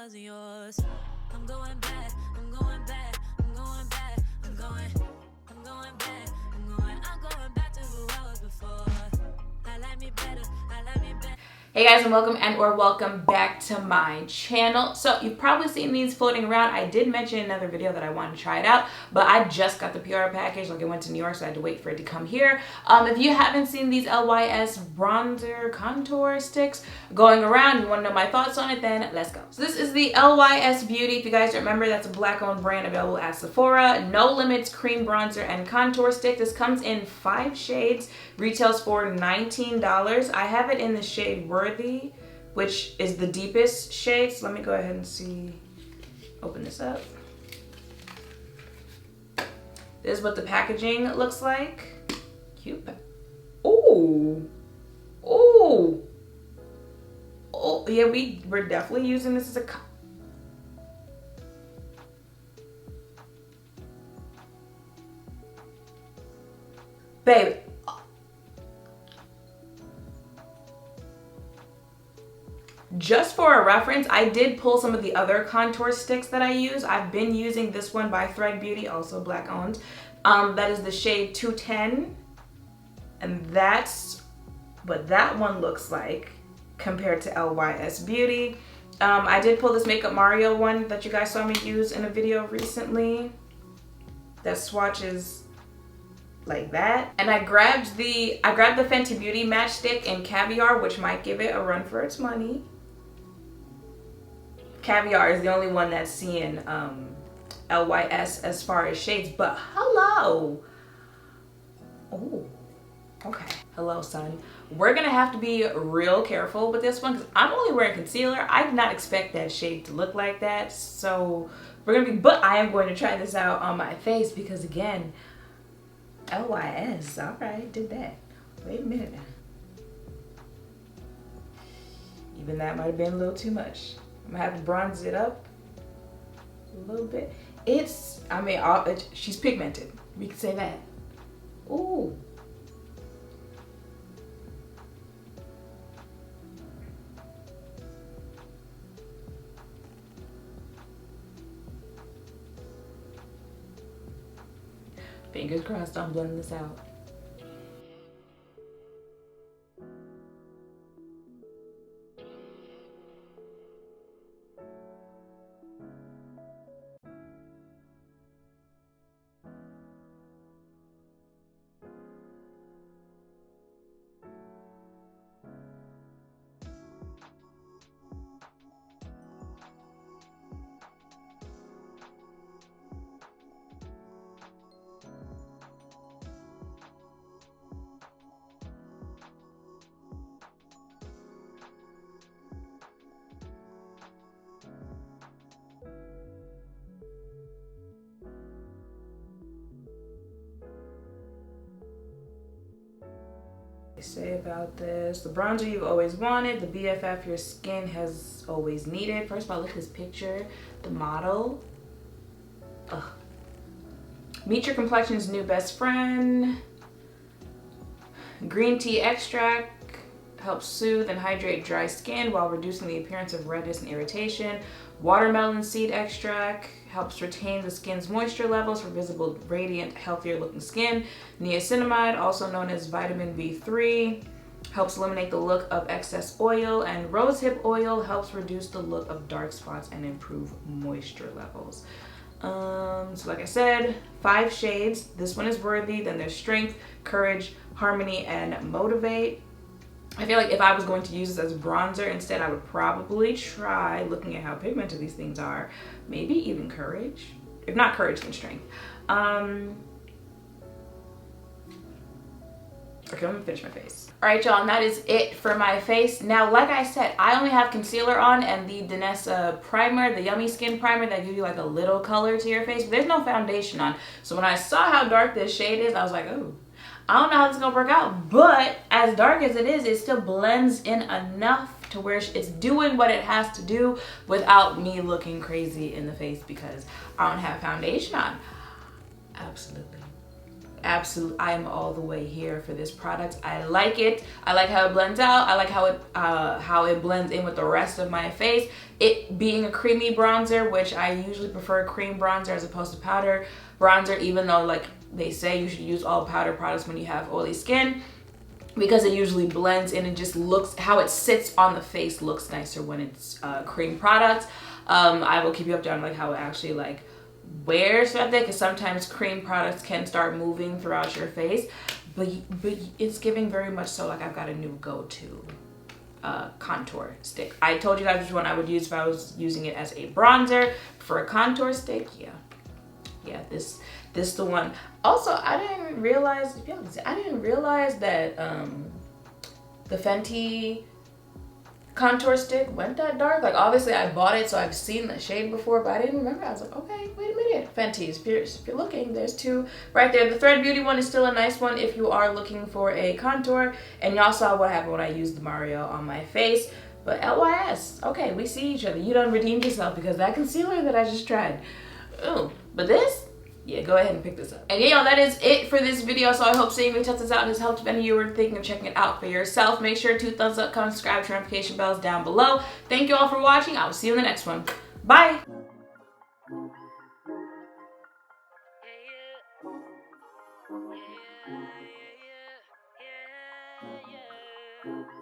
wasn't yours. I'm going back, I'm going back, I'm going back, I'm going back, I'm going back to who I was before. I like me better, I like me better. Hey guys, and welcome back to my channel. So you've probably seen these floating around. I did mention in another video that I wanted to try it out, but I just got the PR package. Like, it went to New York, so I had to wait for it to come here. If you haven't seen these LYS bronzer contour sticks going around, you want to know my thoughts on it, then let's go. So this is the LYS Beauty. If you guys remember, that's a black-owned brand available at Sephora. No Limits cream bronzer and contour stick. This comes in 5 shades, retails for $19. I have it in the shade Worthy, which is the deepest shade. So let me go ahead and see, open this up. This is what the packaging looks like. Cute. Ooh. Ooh. Oh, yeah, we're definitely using this as a baby. Just for a reference, I did pull some of the other contour sticks that I use. I've been using this one by Thread Beauty, also black owned. That is the shade 210. And that's what that one looks like compared to LYS Beauty. I did pull this Makeup Mario one that you guys saw me use in a video recently. That swatches like that. And I grabbed the Fenty Beauty matchstick in Caviar, which might give it a run for its money. Caviar is the only one that's seeing LYS as far as shades, but hello. Oh, okay. Hello, son. We're gonna have to be real careful with this one because I'm only wearing concealer. I did not expect that shade to look like that. So but I am going to try this out on my face because, again, LYS, all right, did that. Wait a minute now. Even that might have been a little too much. I'm gonna have to bronze it up a little bit. She's pigmented. We can say that. Ooh. Fingers crossed I'm blending this out. Say about this: the bronzer you've always wanted, the BFF your skin has always needed. First of all, look at this picture. The model. Ugh. Meet your complexion's new best friend. Green tea extract helps soothe and hydrate dry skin while reducing the appearance of redness and irritation. Watermelon seed extract helps retain the skin's moisture levels for visible, radiant, healthier looking skin. Niacinamide, also known as vitamin B3, helps eliminate the look of excess oil. And rosehip oil helps reduce the look of dark spots and improve moisture levels. So like I said, 5 shades. This one is Worthy, then there's Strength, Courage, Harmony, and Motivate. I feel like if I was going to use this as a bronzer instead, I would probably try, looking at how pigmented these things are, maybe even Courage. If not Courage, then Strength. Okay, let me finish my face. All right, y'all, and that is it for my face. Now, like I said, I only have concealer on and the Danessa primer, the Yummy Skin primer that gives you like a little color to your face, but there's no foundation on. So when I saw how dark this shade is, I was like, oh, I don't know how this is gonna work out, but as dark as it is, it still blends in enough to where it's doing what it has to do without me looking crazy in the face because I don't have foundation on. Absolutely absolutely, I am all the way here for this product. I like it. I like how it blends out. I like how it blends in with the rest of my face. It being a creamy bronzer, which I usually prefer cream bronzer as opposed to powder bronzer, even though like they say you should use all powder products when you have oily skin, because it usually blends in and just looks, how it sits on the face looks nicer when it's cream product. I will keep you updated on like how it actually like wears throughout there, because sometimes cream products can start moving throughout your face, but it's giving very much so like I've got a new go-to contour stick. I told you guys which one I would use if I was using it as a bronzer. For a contour stick, yeah, this the one. Also, I didn't realize that the Fenty contour stick went that dark. Like obviously I bought it, so I've seen the shade before, but I didn't remember. I was like, okay, wait a minute. Fenty's, if you're looking, there's two right there. The Thread Beauty one is still a nice one if you are looking for a contour. And y'all saw what happened when I used the Mario on my face. But LYS, okay, we see each other. You done redeemed yourself because that concealer that I just tried. Ooh, but this, yeah, go ahead and pick this up. And yeah, y'all, that is it for this video. So I hope seeing me test this out has helped. If any of you are thinking of checking it out for yourself, make sure to thumbs up, comment, subscribe, turn notification bells down below. Thank you all for watching. I will see you in the next one. Bye. Yeah, yeah, yeah, yeah, yeah.